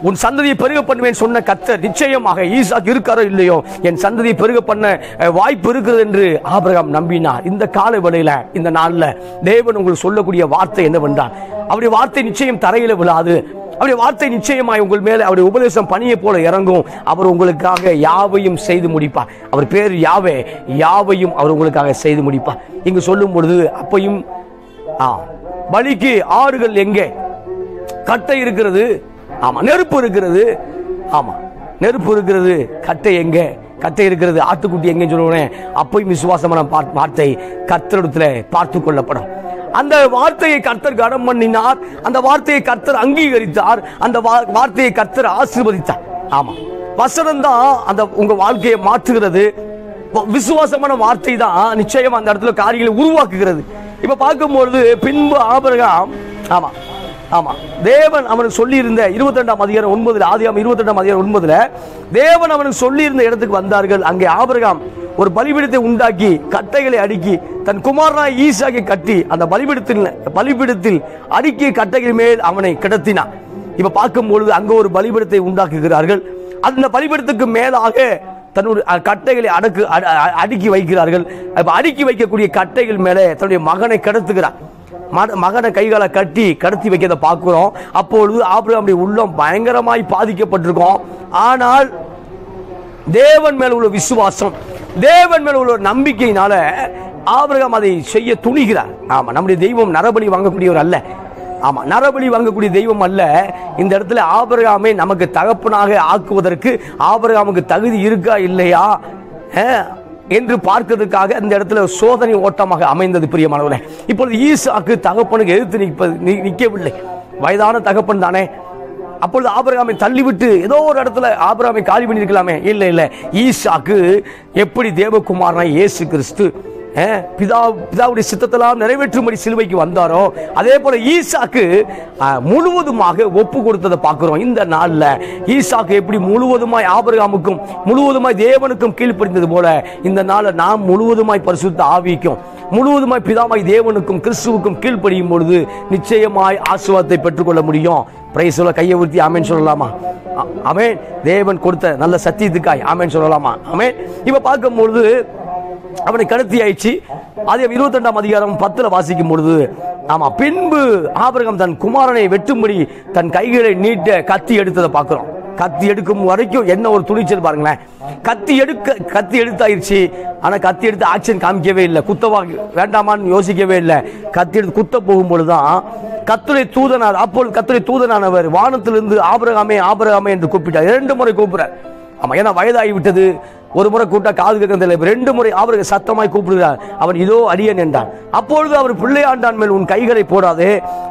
உன் சந்ததியை பெருக பண்ணுவேன் சொன்ன கர்த்தர் நிச்சயமாக ஈசாக்கு இருக்காரோ இல்லையோ என் சந்ததியை பெருக பண்ண வாய்ப்பு இருக்கிறது என்று ஆபிரகாம் நம்பினார். இந்த கால வேளையில, இந்த நாள்ல தேவன் உங்களுக்கு சொல்லக்கூடிய வார்த்தை என்னவென்றால், அவருடைய வார்த்தை நிச்சயம் தரையில விழாது. அவருடைய வார்த்தை நிச்சயமாய் உங்கள் மேல அவருடைய உபதேசம் பணியை போல இறங்கும். அவர் உங்களுக்காக யாவையும் செய்து முடிப்பார். அவர் பேர் யாவே, யாவையும் அவர் உங்களுக்காக செய்து முடிப்பார். இங்கு சொல்லும் பொழுது அப்பையும் பலிக்கு ஆடுகள் எங்கே, கட்டை இருக்கிறது, ஆமா நெருப்பு இருக்கிறது, ஆமா நெருப்பு இருக்கிறது, கட்டை எங்கே, கட்டை இருக்கிறது, ஆட்டுக்குட்டி எங்கன்னு சொல்லுவேன். அப்பையும் விசுவாசமான வார்த்தை கர்த்தரிடத்துல பார்த்து கொள்ளப்படும். அந்த வார்த்தையை கர்த்தர் கனம் பண்ணினார். அந்த வார்த்தையை கர்த்தர் அங்கீகரித்தார். அந்த வார்த்தையை கர்த்தர் ஆசீர்வதித்தார். ஆமா, வசனம் தான் அந்த உங்க வாழ்க்கையை மாற்றுகிறது. விசுவாசமான வார்த்தை தான் நிச்சயம் அந்த இடத்துல காரியங்களை உருவாக்குகிறது. இப்ப பார்க்கும்பொழுது பின்பு ஆபிரகாம், ஆமா ஆமா தேவன் அவனுக்கு சொல்லி இருந்த 22ஆம் அதிகாரம் 9 ஆதியாகமம் 22ஆம் அதிகாரம் 9 தேவன் அவனுக்கு சொல்லி இருந்த இடத்துக்கு வந்தார்கள். அங்கே ஆபிரகாம் ஒரு பலிபீடத்தை உண்டாக்கி கட்டைகளை அடுக்கி தன் குமாரனாய் ஈசாக்கை கட்டி அந்த பலிபீடத்தில் அடுக்கிய கட்டைகள் மேல் அவனை கிடத்தினான். இப்ப பார்க்கும் பொழுது அங்க ஒரு பலிபீடத்தை உண்டாக்குகிறார்கள். அந்த பலிபீடத்துக்கு மேலாக தன்னுடைய கட்டைகளை அடுக்கி வைக்கிறார்கள். அடுக்கி வைக்கக்கூடிய கட்டைகள் மேலே தன்னுடைய மகனை கிடத்துகிறார். மகனை கைகால கடத்தி வைக்கிறத பார்க்கிறோம். அப்பொழுது ஆபிரகாமுடைய உள்ளம் பயங்கரமாய் பாதிக்கப்பட்டிருக்கும். ஆனால் தேவன் மேல் உள்ள விசுவாசம், தேவன் மேல் உள்ள நம்பிக்கையினால ஆபிரகாம் அதை செய்ய துணிகிறார். ஆமா, நம்முடைய தெய்வம் நரபலி வாங்கக்கூடியவர் அல்ல. ஆமா, நரபலி வாங்கக்கூடிய தெய்வம் அல்ல. இந்த இடத்துல ஆபிரகாமை நமக்கு தகப்பனாக ஆக்குவதற்கு ஆபிரகாமுக்கு தகுதி இருக்கா இல்லையா என்று பார்க்கிறதுக்காக இந்த இடத்துல சோதனை ஓட்டமாக அமைந்தது. பிரியமானவர்களே, இப்பொழுது ஈசாக்கு தகப்பனுக்கு எதிர்த்து நிற்கவில்லை. வயதான தகப்பன் தானே. அப்பொழுது ஆபிரகாமை தள்ளிவிட்டு ஏதோ ஒரு இடத்துல ஆபிரகாமை காலி பண்ணிருக்கலாமே. இல்ல, ஈசாக்கு எப்படி தேவகுமாரனாய் இயேசு கிறிஸ்து பிதாவுடைய சித்தத்தெல்லாம் நிறைவேற்றும்படி சிலுவைக்கு வந்தாரோ அதே போல ஈசாக்கு முழுவதுமாக ஒப்பு கொடுத்ததை பார்க்கிறோம். இந்த நாள்ல ஈசாக்கு எப்படி முழுவதுமாய் ஆபிரகாமுக்கும் முழுவதுமாய் தேவனுக்கும் கீழ்ப்படிந்தது போல இந்த நாள்ல நாம் முழுவதுமாய் பரிசுத்த ஆவிக்கும் முழுவதுமாய் பிதாவாய் தேவனுக்கும் கிறிஸ்துவுக்கும் கீழ்ப்படியும் பொழுது நிச்சயமாய் ஆசீர்வாதத்தை பெற்றுக்கொள்ள முடியும். பிரைஸ் சொல்ல கையை ஊர்த்தி ஆமென் சொல்லலாமா? ஆமென். தேவன் கொடுத்த நல்ல சத்தியத்துக்காய் ஆமென் சொல்லலாமா? ஆமென். இப்ப பார்க்கும் பொழுது அவனை கடத்தி ஆயிடுச்சு. அதே 22ஆம் அதிகாரம் 10 வாசிக்கும் பொழுது, ஆமா, பின்பு ஆபிரகாம் தன் குமாரனை வெட்டும்படி தன் கைகளை நீட்ட கத்தி எடுத்ததை பார்க்கிறோம். கத்தி எடுக்கும் வரைக்கும் என்ன ஒரு துணிச்சல் பாருங்களேன். கத்தி எடுத்தாயிருச்சு. ஆனா கத்தி எடுத்து ஆக்ஷன் காமிக்கவே இல்லை. குத்தவா வேண்டாமான்னு யோசிக்கவே இல்லை. கத்தி எடுத்து குத்த போகும்பொழுதுதான் கர்த்தருடைய தூதனார், அப்பொழுது கர்த்தருடைய தூதனானவர் வானத்திலிருந்து ஆபிரகாமே ஆபிரகாமே என்று கூப்பிட்டார். 2 முறை கூப்பிடுறார். ஆமா, ஏன்னா வயதாகி விட்டது. ஒரு முறை கூட்டா காது கேட்கறதில்லை. 2 முறை அவருக்கு சத்தமாய் கூப்பிடுகிறார். அவன் இதோ அடியேன் என்றான். அப்பொழுது அவர் பிள்ளையாண்டான் மேல் உன் கைகளை போடாதே,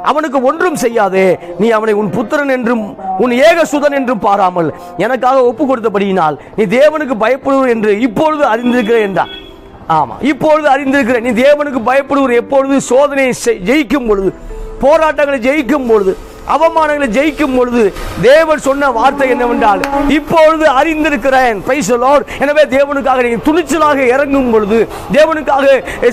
அவனுக்கு ஒன்றும் செய்யாதே, நீ அவனை உன் புத்திரன் என்றும் உன் ஏகசுதன் என்றும் பாராமல் எனக்காக ஒப்பு கொடுத்தபடியினால் நீ தேவனுக்கு பயப்படுவர் என்று இப்பொழுது அறிந்திருக்கிறேன் என்றான். ஆமா, இப்பொழுது அறிந்திருக்கிறேன். நீ தேவனுக்கு பயப்படுவர் எப்பொழுது? சோதனையை ஜெயிக்கும் பொழுது, போராட்டங்களை ஜெயிக்கும் பொழுது, அவமானங்களை ஜெயிக்கும் பொழுது தேவன் சொன்ன வார்த்தை என்னவென்றால், இப்பொழுது அறிந்திருக்கிறேன். Price the Lord. எனவே தேவனுக்காக நீங்கள் துணிச்சலாக இறங்கும் பொழுது, தேவனுக்காக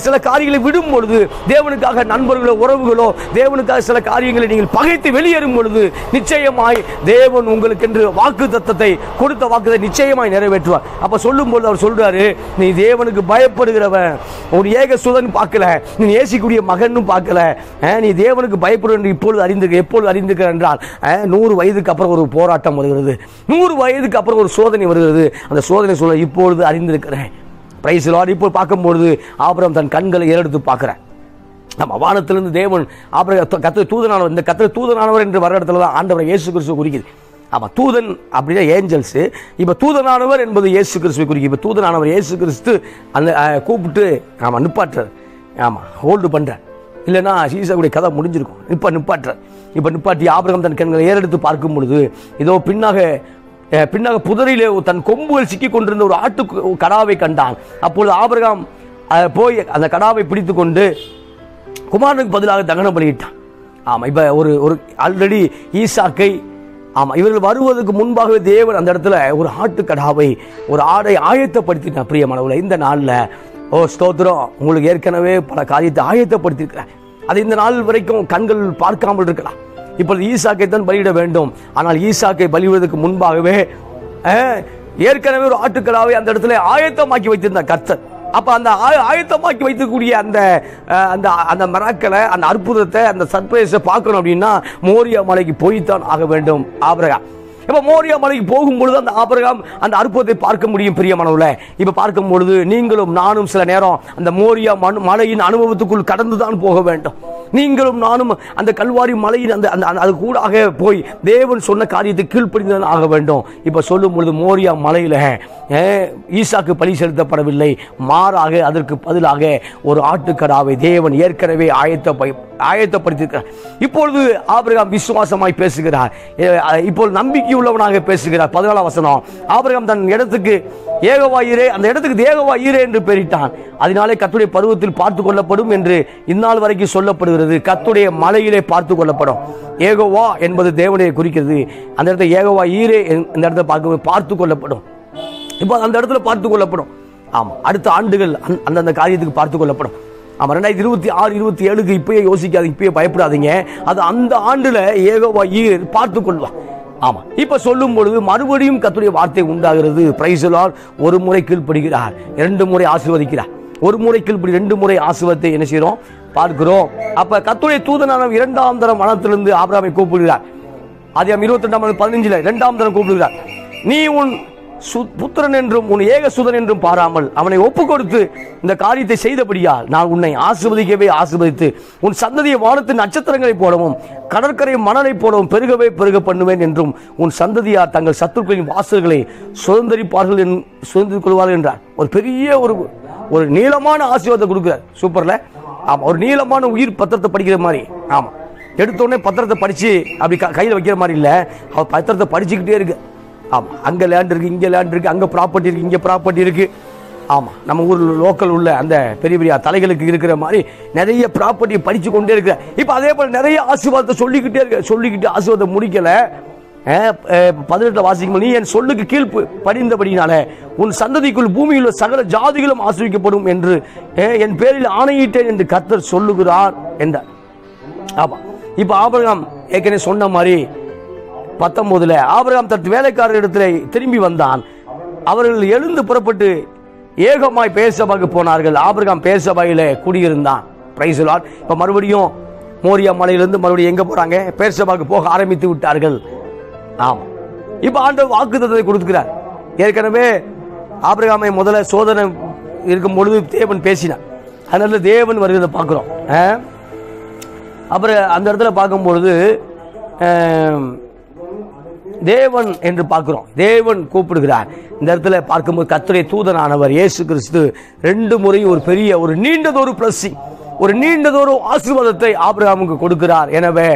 சில காரியங்களை விடும் பொழுது, தேவனுக்காக நண்பர்களோ உறவுகளோ தேவனுக்காக சில காரியங்களை நீங்கள் பகைத்து வெளியேறும் பொழுது, நிச்சயமாய் தேவன் உங்களுக்கு என்று வாக்குத்தத்தத்தை கொடுத்த வாக்குத்தை நிச்சயமாய் நிறைவேற்றுவார். அப்ப சொல்லும் பொழுது அவர் சொல்றாரு, நீ தேவனுக்கு பயப்படுகிறவன், ஒரு ஏக சுதன் பார்க்கல, நீ நேசிக்கூடிய மகனும் பார்க்கல, நீ தேவனுக்கு பயப்படுகிற இப்பொழுது அறிந்திருக்க. எப்பொழுது அறிந்திருக்கிற என்றால் 100 வயதுக்கு அப்புறம் ஒரு போராட்டம் வருகிறது, 100 வயதுக்கு அப்புறம் ஒரு சோதனை வருகிறது. அந்த சோதனை சொல்ல இப்பொழுது அறிந்திருக்கிறேன். Price the Lord. இப்போ பார்க்கும்போது ஆபிரகாம் தன் கண்களை ஏறெடுத்து பார்க்கிறார். நம்ம வானத்திலிருந்து தேவன் கர்த்தர் தூதனானவர், இந்த கர்த்தர் தூதனானவர் என்று வர இடத்துல தான் ஆண்டவர் இயேசு கிறிஸ்துவை குறிக்குது. ஆமாம், தூதன் அப்படின்னா ஏஞ்சல்ஸ். இப்போ தூதனானவர் என்பது இயேசு கிறிஸ்துவை குறிக்குது. இப்போ தூதனானவர் இயேசு கிறிஸ்து அந்த கூப்பிட்டு ஆமாம் நிப்பாட்டுறார். ஆமாம், ஹோல்டு பண்ணுறார். இல்லைன்னா சீசாவுடைய கதை முடிஞ்சிருக்கும். நிப்பாட்டுறார். இப்போ நிப்பாட்டி ஆபிரகாம் தன் கண்களை ஏறெடுத்து பார்க்கும் பொழுது, இதோ பின்னாக புதரிலே தன் கொம்புகள் சிக்கி கொண்டிருந்த ஒரு ஆட்டு கடாவை கண்டான். அப்பொழுது ஆபிரகாம் போய் அந்த கடாவை பிடித்து கொண்டு குமாரனுக்கு பதிலாக தகன பலியிட்டான். ஆமாம், இப்போ ஒரு ஆல்ரெடி ஈசாக்கை இவர்கள் வருவதற்கு முன்பாகவே தேவன் அந்த இடத்துல ஒரு ஆட்டுக்கடாவை, ஒரு ஆடை ஆயத்தப்படுத்தினார். பிரியமானவர்களே, இந்த நாளில் ஸ்தோத்திரம், உங்களுக்கு ஏற்கனவே பல காரியத்தை ஆயத்தப்படுத்தியிருக்கிறார். அது இந்த நாள் வரைக்கும் கண்கள் பார்க்காமல் இருக்கலாம். இப்பொழுது ஈசாக்கை தான் பலியிட வேண்டும். ஆனால் ஈசாக்கை பலியிடுவதற்கு முன்பாகவே ஏற்கனவே ஒரு ஆட்டுக்கடாவை அந்த இடத்துல ஆயத்தமாக்கி வைத்திருந்தார் கர்த்தர். அப்ப அந்த ஆயத்தமாக்கி வைக்கக்கூடிய அந்த மிராக்கிளை, அந்த அற்புதத்தை, அந்த சர்ப்ரைஸை பார்க்கணும் அப்படின்னா மோரியா மலைக்கு போய்த்தான் ஆக வேண்டும் ஆபிரகாம். இப்ப மோரியா மலைக்கு போகும்பொழுது அந்த ஆபிரகாம் அந்த அற்புதத்தை பார்க்க முடியும். பிரியமானவர்களே, இப்ப பார்க்கும் பொழுது நீங்களும் நானும் சில நேரம் அந்த மோரியா மலையின் அனுபவத்துக்குள் கடந்துதான் போக வேண்டும். நீங்களும் நானும் அந்த கல்வாரி மலையின் அது கூடாக போய் தேவன் சொன்ன காரியத்தை கீழ்ப்படிந்தான் ஆக வேண்டும். இப்ப சொல்லும் பொழுது மோரியா மலையில ஈசாக்கு பலி செலுத்தப்படவில்லை, மாறாக அதற்கு பதிலாக ஒரு ஆட்டுக்கடாவை தேவன் ஏற்கனவே ஆயத்தப்படுத்தியிருக்கிறார். இப்பொழுது ஆபிரகாம் விசுவாசமாய் பேசுகிறார். இப்பொழுது நம்பிக்கை உள்ளவனாக பேசுகிறார். 14 வசனம், ஆபிரகாம் தன் இடத்துக்கு ஏகோவா-ஈரே, அந்த இடத்துக்கு ஏகோவா-ஈரே என்று பெயரிட்டான். அதனாலே கர்த்தருடைய பருவத்தில் பார்த்து கொள்ளப்படும் என்று இந்நாள் வரைக்கும் சொல்லப்படுகிறது. கர்த்தருடைய மலையிலே பார்த்து கொள்ளப்படும். ஏகோவா என்பது தேவனை குறிக்கிறது. அந்த இடத்துல ஏகோவா-ஈரே இந்த இடத்துல பார்த்து கொள்ளப்படும். இப்போ அந்த இடத்துல பார்த்து கொள்ளப்படும். ஆமா, அடுத்த ஆண்டுகள் அந்தந்த காரியத்துக்கு பார்த்து கொள்ளப்படும். ஆமா, 2026 27க்கு இப்பயே யோசிக்காதீங்க, இப்பயே பயப்படாதீங்க. அது அந்த ஆண்டுல ஏகோவா-ஈரே பார்த்து கொள்வான். ஆமா, இப்ப சொல்லும் பொழுது மறுபடியும் கர்த்தருடைய வார்த்தை உண்டாகிறது. Price the Lord. ஒரு முறை கீழ்ப்படுகிறார், 2 முறை ஆசீர்வதிக்கிறார். ஒரு முறை கீழ்ப்படி 2 முறை ஆசீர்வாதத்தை என்ன செய்யறோம் பார்க்கிறோம். அப்ப கர்த்தருடைய தூதனான 2ஆம் தரம் வனத்திலிருந்து ஆபிரகாமை கூப்பிடுகிறார். ஆதியாகமம் 22:15 2ஆம் தரம் கூப்பிடுகிறார். நீ உன் புத்திரன் என்றும் உன் ஏகசுதன் என்றும் பாராமல் அவனை ஒப்பு கொடுத்து இந்த காரியத்தை செய்தபடியால் நான் உன்னை ஆசீர்வதிக்கவே ஆசீர்வதித்து உன் சந்ததியை வானத்தின் நட்சத்திரங்களை போலவும் கடற்கரை மணலை போலவும் பெருகவே பெருக பண்ணுவேன் என்றும் உன் சந்ததியார் தங்கள் சத்துருக்களின் வாசல்களை சுதந்திரித்துக் கொள்வார்கள் என்றார். ஒரு பெரிய ஒரு நீளமான ஆசீர்வாதத்தை கொடுக்கிறார். சூப்பர்ல. ஆமா, ஒரு நீளமான உயிர் பத்திரத்தை படிக்கிற மாதிரி. ஆமா, எடுத்தோடனே பத்திரத்தை படிச்சு அப்படி கையில் வைக்கிற மாதிரி இல்லை, அவர் பத்திரத்தை படிச்சுக்கிட்டே இருக்கு. ஆமாம், அங்கே லேண்ட் இருக்குது, இங்கே லேண்ட் இருக்குது, அங்கே ப்ராப்பர்ட்டி இருக்குது, இங்கே ப்ராப்பர்ட்டி இருக்குது. ஆமாம், நம்ம ஊரில் லோக்கல் உள்ள அந்த பெரிய பெரிய தலைகளுக்கு இருக்கிற மாதிரி நிறைய ப்ராப்பர்ட்டியை படித்து கொண்டே இருக்கிற. இப்போ அதே போல் நிறைய ஆசீர்வாதத்தை சொல்லிக்கிட்டு ஆசீர்வாதத்தை முடிக்கலை. 18 வாசிக்கும், நீ என் சொல்லுக்கு கீழ்ப்பு படிந்தபடினால உன் சந்ததிக்குள் பூமியில் சகல ஜாதிகளும் ஆசீர்வதிக்கப்படும் என்று என் பேரில் ஆணையிட்டேன் என்று கர்த்தர் சொல்லுகிறார் என்றார். ஆமாம், இப்போ ஆபிரகாம் ஏற்கனவே சொன்ன மாதிரி 19 ஆபிரகாம் தன் வேலைக்காரரிடத்தில் திரும்பி வந்தான். அவர்கள் எழுந்து புறப்பட்டு ஏகமாய் பேர்சபாக்கு போனார்கள். ஆபிரகாம் பேர்சபாயில குடியிருந்தான். Praise the Lord. இப்ப மறுபடியும் மோரியா மலையிலிருந்து மறுபடியும் எங்க போறாங்க? பேர்சபாக்கு போக ஆரம்பித்து விட்டார்கள். ஆமா, இப்ப ஆண்டவர் வாக்குத்தத்தத்தை கொடுக்கிறார். ஏற்கனவே ஆபிரகாமை முதல்ல சோதனை இருக்கும் பொழுது தேவன் பேசினார். அதனால தேவன் வருகிறத பார்க்கிறோம். அப்புறம் அந்த இடத்துல பார்க்கும்பொழுது தேவன் என்று பார்க்கிறோம். தேவன் கூப்பிடுகிறார். இந்த இடத்துல பார்க்கும்போது கர்த்தருடைய தூதனானவர் இயேசு கிறிஸ்து 2 முறையும் ஒரு பெரிய ஒரு நீண்டதொரு பிளஸிங், ஒரு நீண்டதொரு ஆசீர்வாதத்தை ஆபிரகாமுக்கு கொடுக்கிறார். எனவே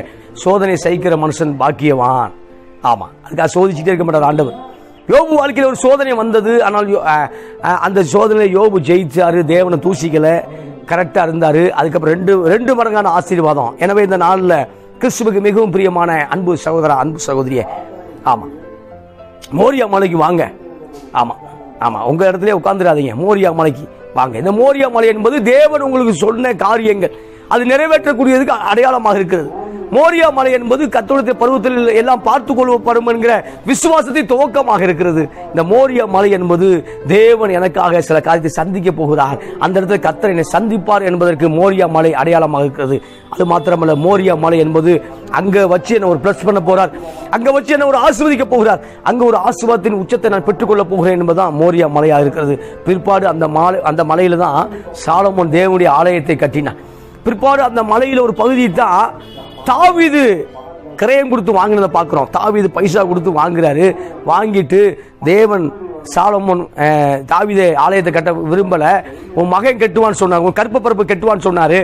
சோதனை சகிக்கிற மனுஷன் பாக்கியவான். ஆமா, அதுக்காக சோதிச்சுட்டே இருக்க மாட்டார் ஆண்டவர். யோபு வாழ்க்கையில் ஒரு சோதனை வந்தது. ஆனால் அந்த சோதனையை யோபு ஜெயிச்சாரு. தேவனை தூசிக்கல, கரெக்டா இருந்தாரு. அதுக்கப்புறம் 2 மடங்கான ஆசீர்வாதம். எனவே இந்த நாளில் கிறிஸ்துவுக்கு மிகவும் பிரியமான அன்பு சகோதரா, அன்பு சகோதரியே, ஆமா மோரியா மலைக்கு வாங்க. ஆமா ஆமா, உங்க இடத்துல உட்கார்ந்துடாதீங்க, மோரியா மலைக்கு வாங்க. இந்த மோரியா மலை என்பது தேவன் உங்களுக்கு சொன்ன காரியங்கள் அது நிறைவேற்றக்கூடியதுக்கு அடையாளமாக இருக்கிறது. மோரியா மலை என்பது கர்த்தருடைய பருவத்தில் எல்லாம் பார்த்து கொள்ளப்படும் என்கிற விசுவாசத்தை துவக்கமாக இருக்கிறது. இந்த மோரியா மலை என்பது தேவன் எனக்காக சில காரியத்தை சந்திக்க போகிறார், அந்த இடத்துல கர்த்தர் என்னை சந்திப்பார் என்பதற்கு மோரியா மலை அடையாளமாக இருக்கிறது. அது மாத்திரமல்ல, மோரியா மலை என்பது அங்க வச்சு என்ன ஒரு பிளஸ் பண்ண போறார், அங்க வச்சு என்ன ஒரு ஆசீர்வதிக்க போகிறார், அங்க ஒரு ஆசீர்வாதத்தின் உச்சத்தை நான் பெற்றுக்கொள்ள போகிறேன் என்பதுதான் மோரியா மலையாக இருக்கிறது. பிற்பாடு அந்த மலையில தான் சாலமோன் தேவனுடைய ஆலயத்தை கட்டினார். பிற்பாடு அந்த மலையில ஒரு பகுதி தான் தாவீது கிரயம் கொடுத்து வாங்கினதை பார்க்கிறோம். தாவீது பைசா கொடுத்து வாங்குறாரு. வாங்கிட்டு தேவன் சாலமோன் தாவீது ஆலயத்தை கட்ட விரும்பல, உன் மகன் கட்டுவான்னு சொன்னார், உன் கற்ப பரப்பு கட்டுவான்னு சொன்னாரு.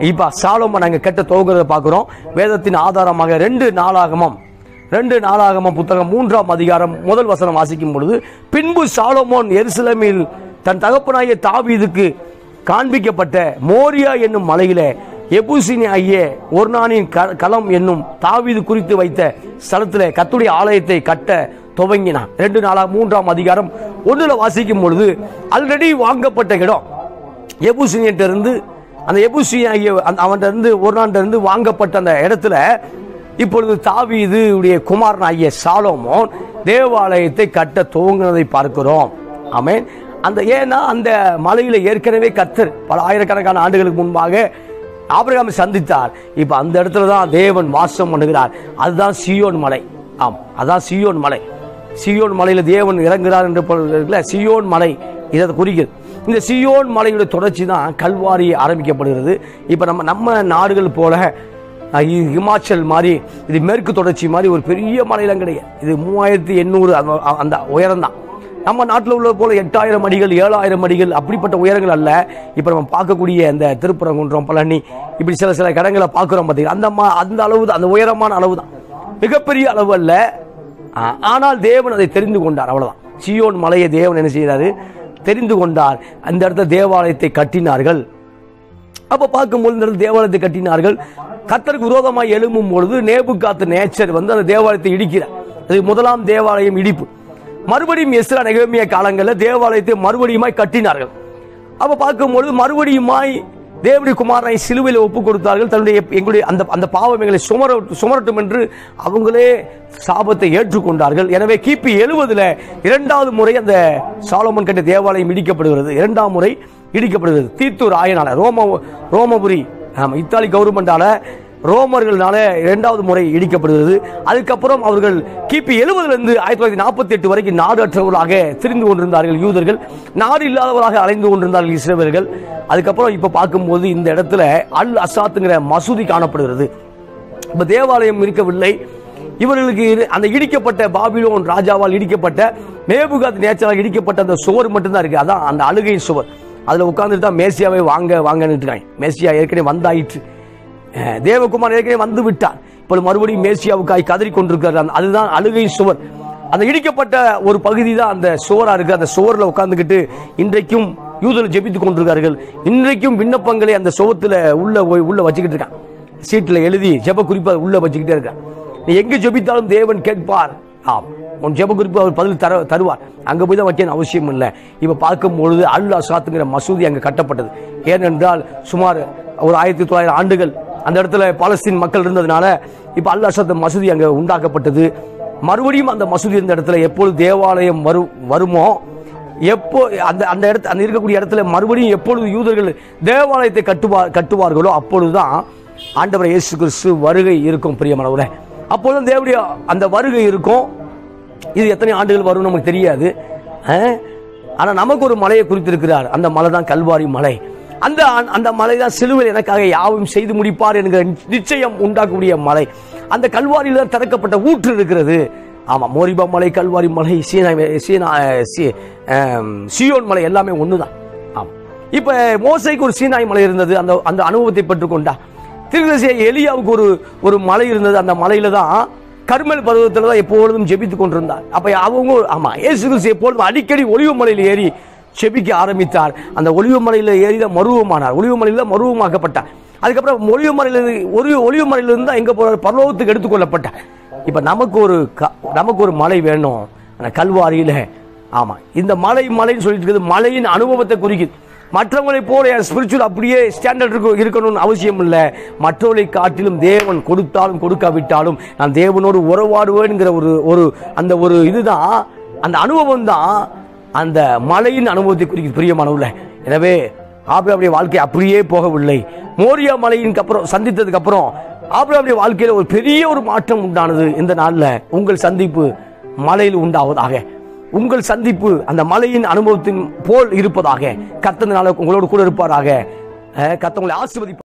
இப்ப சாலமோன் அங்க கட்ட துவங்குறத பார்க்கிறோம். வேதத்தின் ஆதாரமாக 2 நாளாகமம் புத்தகம் 3ஆம் அதிகாரம் 1 வசனம் வாசிக்கும் பொழுது, பின்பு சாலமோன் எருசலேமில் தன் தகப்பனாகிய தாவீதுக்கு காண்பிக்கப்பட்ட மோரியா என்னும் மலையில எபூசினி ஆகிய ஒர்னானின் களம் என்னும் தாவீது குறித்து வைத்த ஸ்தலத்தில் கர்த்தருடைய ஆலயத்தை கட்ட துவங்கினான். 2 3ஆம் அதிகாரம் 1 வாசிக்கும் பொழுது, ஆல்ரெடி வாங்கப்பட்ட இடம் எபூசினியிட்ட இருந்து, அந்த எபூசினி ஆகிய அவன்கிட்ட இருந்து ஒர்னான்ட்ட இருந்து வாங்கப்பட்ட அந்த இடத்துல இப்பொழுது தாவீது உடைய குமாரன் ஆகிய சாலோமோன் தேவாலயத்தை கட்ட துவங்கினதை பார்க்கிறோம். ஆமென். ஏன்னா அந்த மலையில ஏற்கனவே கர்த்தர் பல ஆயிரக்கணக்கான ஆண்டுகளுக்கு முன்பாக ஆபிரகாமை சந்தித்தார். இப்ப அந்த இடத்துல தான் தேவன் வாசம் பண்ணுகிறார். அதுதான் சீயோன் மலை. ஆம், அதான் சீயோன் மலை. சீயோன் மலையில தேவன் இறங்குகிறார் என்று சீயோன் மலை இதை குறிக்கிறது. இந்த சீயோன் மலையுடைய தொடர்ச்சி தான் கல்வாரி ஆரம்பிக்கப்படுகிறது. இப்ப நம்ம நாடுகள் போல ஹிமாச்சல் மாதிரி இது மேற்கு தொடர்ச்சி மாதிரி ஒரு பெரிய மலையெல்லாம் கிடையாது. இது 3800 அந்த உயரம் தான். நம்ம நாட்டில் உள்ள போல 8000 அடிகள் 7000 அடிகள் அப்படிப்பட்ட உயரங்கள் அல்ல. இப்ப நம்ம பார்க்கக்கூடிய இந்த திருப்பரங்குன்றம், பழனி, இப்படி சில இடங்களை பார்க்கிறோம். பார்த்தீங்கன்னா அந்த அளவு தான், அந்த உயரமான அளவு தான், மிகப்பெரிய அளவு அல்ல. ஆனால் தேவன் அதை தெரிந்து கொண்டார், அவ்வளவுதான். சீயோன் மலையை தேவன் என்ன செய்தாரு? தெரிந்து கொண்டார். அந்த இடத்துல தேவாலயத்தை கட்டினார்கள். அப்ப பார்க்கும்போது இந்த இடத்துல தேவாலயத்தை கட்டினார்கள். கர்த்தருக்கு விரோதமாக எழும்பும் பொழுது நேபுகாத் நேச்சர் அந்த தேவாலயத்தை இடிக்கிறார். அது முதலாம் தேவாலயம் இடிப்பு. மறுபடியும் எஸ்ரா நெகேமியா காலங்களில் தேவாலயத்தை மறுபடியுமாய் கட்டினார்கள். அப்ப பார்க்கும்பொழுது மறுபடியுமாய் தேவனுடைய குமாரனை சிலுவையில் ஒப்பு கொடுத்தார்கள். எங்களுடைய அந்த பாவம் எங்களை சுமரட்டும் என்று அவங்களே சாபத்தை ஏற்றுக்கொண்டார்கள். எனவே கிபி 70 2வது முறை அந்த சாலமோன் கட்டிய தேவாலயம் இடிக்கப்படுகிறது. 2ஆம் முறை இடிக்கப்படுகிறது. தீத்தூர் ஆயனால ரோமபுரி இத்தாலி கவர்மெண்டால ரோமர்களால 2வது முறை இடிக்கப்படுகிறது. அதுக்கப்புறம் அவர்கள் கிபி 70 1948 வரைக்கும் நாடு அற்றவர்களாக திரிந்து கொண்டிருந்தார்கள் யூதர்கள். நாடு இல்லாதவர்களாக அலைந்து கொண்டிருந்தார்கள் இஸ்ரவேலர்கள். அதுக்கப்புறம் இப்ப பார்க்கும்போது இந்த இடத்துல அல் அசாத்துங்கிற மசூதி காணப்படுகிறது. இப்ப தேவாலயம் இருக்கவில்லை. இவர்களுக்கு அந்த இடிக்கப்பட்ட பாபிலோன் ராஜாவால் இடிக்கப்பட்ட நேபுகாத் நேச்சரால் இடிக்கப்பட்ட அந்த சுவர் மட்டும்தான் இருக்கு. அதான் அந்த அழுகை சுவர். அதுல உட்கார்ந்துட்டு தான் மேசியாவை வாங்க. மேசியா ஏற்கனவே வந்தாயிற்று. தேவகுமார் ஏற்கனவே வந்து விட்டார். இப்போது மறுபடியும் மேசியாவுக்காய் கதறி கொண்டிருக்கிறார். அதுதான் அழுகை சுவர். அந்த இடிக்கப்பட்ட ஒரு பகுதி தான் அந்த சுவரா இருக்கு. அந்த சுவரில் உட்கார்ந்துக்கிட்டு இன்றைக்கும் யூதர்கள் ஜெபித்துக் கொண்டிருக்கார்கள். இன்றைக்கும் விண்ணப்பங்களை அந்த சுவத்துல உள்ள வச்சுக்கிட்டு இருக்கான். சீட்டில் எழுதி ஜெப குறிப்பு உள்ள வச்சுக்கிட்டே இருக்கான். நீ எங்க ஜெபித்தாலும் தேவன் கேட்பார். ஆம், உன் ஜெப குறிப்பு அவர் பதில் தருவார். அங்க போய் தான் வைக்க அவசியம் இல்லை. இப்ப பார்க்கும் பொழுது அல் அசாத்துங்கிற மசூதி அங்க கட்டப்பட்டது. ஏனென்றால் சுமார் ஒரு 1900 ஆண்டுகள் அந்த இடத்துல பாலஸ்தீன் மக்கள் இருந்ததுனால இப்ப அல் அசாத் மசூதி அங்க உண்டாக்கப்பட்டது. மறுபடியும் அந்த மசூதி இருந்த இடத்துல எப்பொழுது தேவாலயம் வருமோ, எப்போ அந்த இடத்துல அந்த இருக்கக்கூடிய இடத்துல மறுபடியும் எப்பொழுது யூதர்கள் தேவாலயத்தை கட்டுவார்களோ அப்பொழுதுதான் ஆண்டவர் இயேசு கிறிஸ்து வருகை இருக்கும். பிரியமானவர்களே, அப்பொழுது தேவனுடைய அந்த வருகை இருக்கும். இது எத்தனை ஆண்டுகள் வரும் நமக்கு தெரியாது. ஆனா நமக்கு ஒரு மலையை குறித்திருக்கிறார். அந்த மலை தான் கல்வாரி மலை. அந்த மலை தான் சிலுவையில் எனக்காக யாவும் செய்து முடிப்பார் என்கிற நிச்சயம் உண்டாக்கக்கூடிய மலை. அந்த கல்வாரியில் தான் திறக்கப்பட்ட ஊற்று இருக்கிறது. ஆமா, மோரிபா மலை, கல்வாரி மலை, சீயோன் மலை எல்லாமே ஒண்ணுதான். ஆமா, இப்ப மோசைக்கு ஒரு சீனாய் மலை இருந்தது. அந்த அனுபவத்தை பெற்றுக்கொண்டா. தீர்க்கதரிசி எலியாவுக்கு ஒரு மலை இருந்தது. அந்த மலையில தான் கர்மெல் பர்வதத்துல தான் எப்பொழுதும் ஜெபித்துக் கொண்டிருந்தார். அப்ப அவங்க இயேசு கிறிஸ்து எப்பொழுதும் அடிக்கடி ஒலிவ மலையில் ஏறி செபிக்க ஆரம்பித்தார். அந்த ஒலிவ மலையில ஏறி தான் மருவமானார். ஒலிவ மலையில மருவமாக்கப்பட்டார். அதுக்கப்புறம் ஒளிவு மலையிலிருந்து தான் எங்க போற பரலோகத்துக்கு எடுத்துக்கொள்ளப்பட்டார். இப்ப நமக்கு ஒரு மலை வேணும் கல்வாரியில. ஆமா, இந்த மலைன்னு சொல்லிட்டு இருக்குது, மலையின் அனுபவத்தை குறிக்குது. மற்றவங்களை போல ஸ்பிரிச்சுவல் அப்படியே ஸ்டாண்டர்ட் இருக்கணும்னு அவசியம் இல்லை. மற்றவர்களை காட்டிலும் தேவன் கொடுத்தாலும் கொடுக்காவிட்டாலும் நான் தேவனோடு உறவாடுவேன்ங்கிற அந்த ஒரு இதுதான், அந்த அனுபவம் தான் அந்த மலையின் அனுபவத்தை குறிக்குது பிரியமானவர்களே. எனவே ஆபிரகாமுடைய வாழ்க்கை அப்படியே போகவில்லை. மோரியா மலையின் அப்புறம் சந்தித்ததுக்கு அப்புறம் ஆபிரகாமுடைய வாழ்க்கையில ஒரு பெரிய ஒரு மாற்றம் உண்டானது. இந்த நாள்ல உங்கள் சந்திப்பு மலையில் உண்டாவதாக. உங்கள் சந்திப்பு அந்த மலையின் அனுபவத்தின் போல் இருப்பதாக. கர்த்தர் உங்களோடு கூட இருப்பாராக. கர்த்தர் உங்களை ஆசீர்வதிப்பார்.